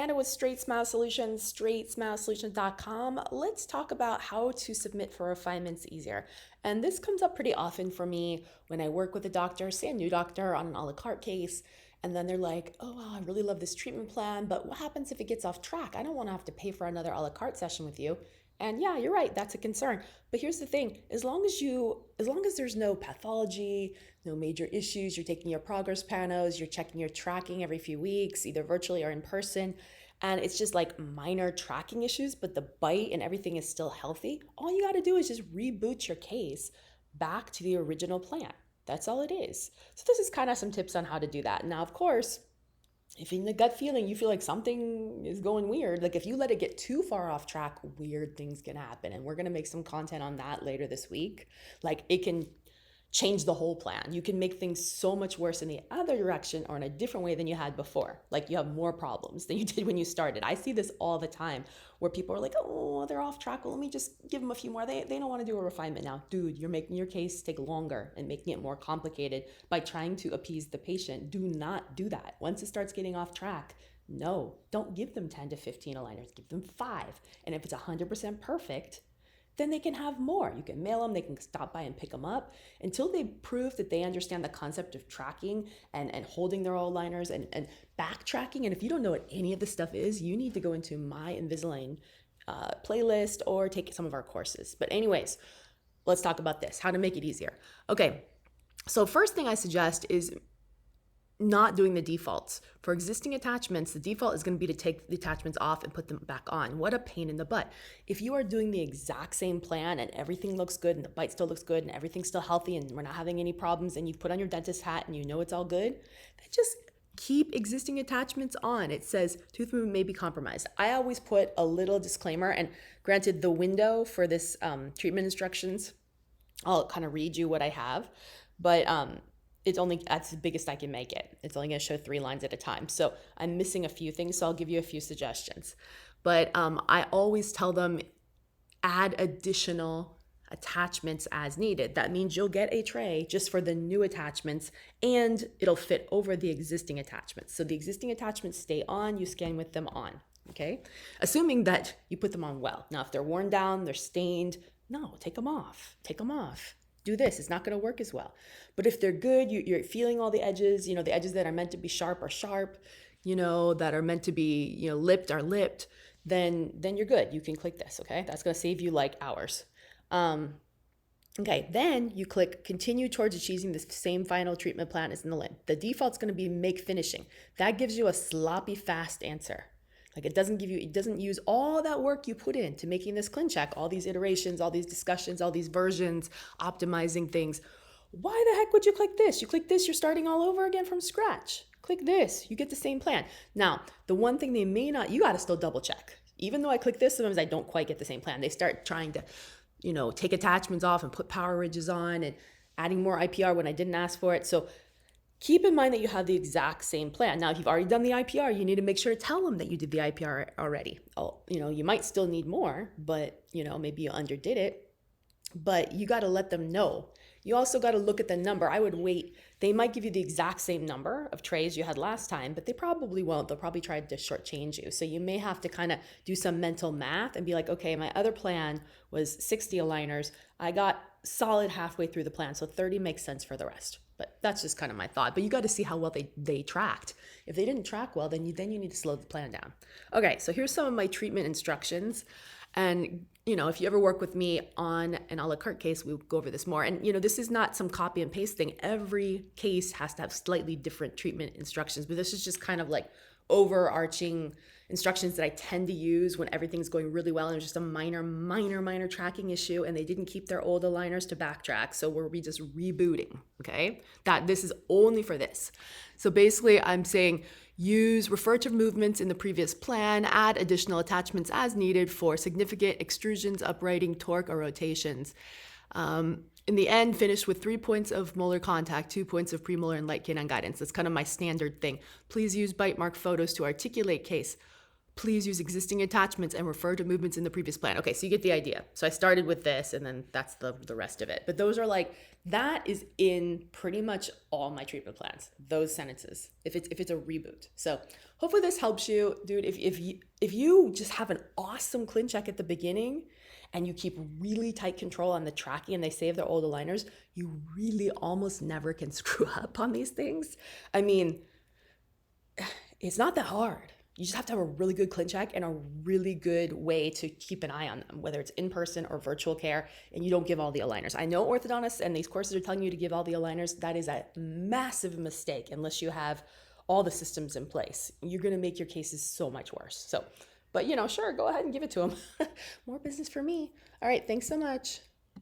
Anna with Straightsmile Solutions, straightsmilesolutions.com. Let's talk about how to submit for refinements easier. And this comes up pretty often for me when I work with a doctor, say a new doctor on an a la carte case, and then they're like, oh, wow, I really love this treatment plan, but what happens if it gets off track? I don't want to have to pay for another a la carte session with you. And yeah, you're right, that's a concern. But here's the thing, as long as there's no pathology, no major issues, you're taking your progress panos, you're checking your tracking every few weeks, either virtually or in person, and it's just like minor tracking issues, but the bite and everything is still healthy, all you gotta do is just reboot your case back to the original plan. That's all it is. So this is kind of some tips on how to do that. Now, of course, if in the gut feeling you feel like something is going weird, like if you let it get too far off track, weird things can happen. And we're going to make some content on that later this week. Like it can change the whole plan. You can make things so much worse in the other direction or in a different way than you had before. Like you have more problems than you did when you started. I see this all the time where people are like, oh, they're off track. Well, let me just give them a few more. They don't want to do a refinement now. Dude, you're making your case take longer and making it more complicated by trying to appease the patient. Do not do that. Once it starts getting off track, no, don't give them 10 to 15 aligners. Give them 5. And if it's 100% perfect, then they can have more. You can mail them, they can stop by and pick them up until they prove that they understand the concept of tracking and holding their aligners and backtracking. And if you don't know what any of this stuff is, you need to go into my Invisalign playlist or take some of our courses. But anyways, let's talk about this, how to make it easier. Okay, so first thing I suggest is not doing the defaults. For existing attachments, the default is going to be to take the attachments off and put them back on. What a pain in the butt. If you are doing the exact same plan and everything looks good and the bite still looks good and everything's still healthy and we're not having any problems and you've put on your dentist hat and you know it's all good, then just keep existing attachments on. It says tooth movement may be compromised. I always put a little disclaimer, and granted the window for this treatment instructions, I'll kind of read you what I have, but that's the biggest I can make it. It's only going to show 3 lines at a time. So I'm missing a few things, so I'll give you a few suggestions. But I always tell them add additional attachments as needed. That means you'll get a tray just for the new attachments and it'll fit over the existing attachments. So the existing attachments stay on, you scan with them on, okay? Assuming that you put them on well. Now, if they're worn down, they're stained, no, take them off, do this, it's not going to work as well. But if they're good, you're feeling all the edges, the edges that are meant to be sharp are sharp, that are meant to be, lipped are lipped, then you're good. You can click this, okay? That's going to save you like hours. Okay, then you click continue towards achieving the same final treatment plan as in the limb. The default's going to be make finishing. That gives you a sloppy, fast answer. Like it doesn't use all that work you put into making this Clincheck, all these iterations, all these discussions, all these versions, optimizing things. Why the heck would you click this? You click this, you're starting all over again from scratch. Click this, you get the same plan. Now, the one thing they may not, you got to still double check. Even though I click this, sometimes I don't quite get the same plan. They start trying to, take attachments off and put power ridges on and adding more IPR when I didn't ask for it. So keep in mind that you have the exact same plan. Now, if you've already done the IPR, you need to make sure to tell them that you did the IPR already. You might still need more, but, maybe you underdid it, but you got to let them know. You also got to look at the number. I would wait. They might give you the exact same number of trays you had last time, but they probably won't. They'll probably try to shortchange you. So you may have to kind of do some mental math and be like, okay, my other plan was 60 aligners. I got solid halfway through the plan, so 30 makes sense for the rest. But that's just kind of my thought. But you got to see how well they tracked. If they didn't track well, then you need to slow the plan down. Okay, so here's some of my treatment instructions. And, if you ever work with me on an a la carte case, we'll go over this more. And, this is not some copy and paste thing. Every case has to have slightly different treatment instructions, but this is just kind of like overarching instructions that I tend to use when everything's going really well and there's just a minor tracking issue and they didn't keep their old aligners to backtrack. So we're just rebooting, okay? This is only for this. So basically I'm saying refer to movements in the previous plan, add additional attachments as needed for significant extrusions, uprighting, torque, or rotations. In the end, finish with 3 points of molar contact, 2 points of premolar and light canine guidance. That's kind of my standard thing. Please use bite mark photos to articulate case. please use existing attachments and refer to movements in the previous plan. Okay, so you get the idea. So I started with this and then that's the rest of it. But those are like, that is in pretty much all my treatment plans, those sentences, if it's a reboot. So hopefully this helps you, dude. If you just have an awesome Clincheck at the beginning and you keep really tight control on the tracking and they save their old aligners, you really almost never can screw up on these things. I mean, it's not that hard. You just have to have a really good Clincheck and a really good way to keep an eye on them, whether it's in person or virtual care, and you don't give all the aligners. I know orthodontists and these courses are telling you to give all the aligners. That is a massive mistake unless you have all the systems in place. You're going to make your cases so much worse. So, but sure, go ahead and give it to them. More business for me. All right, thanks so much.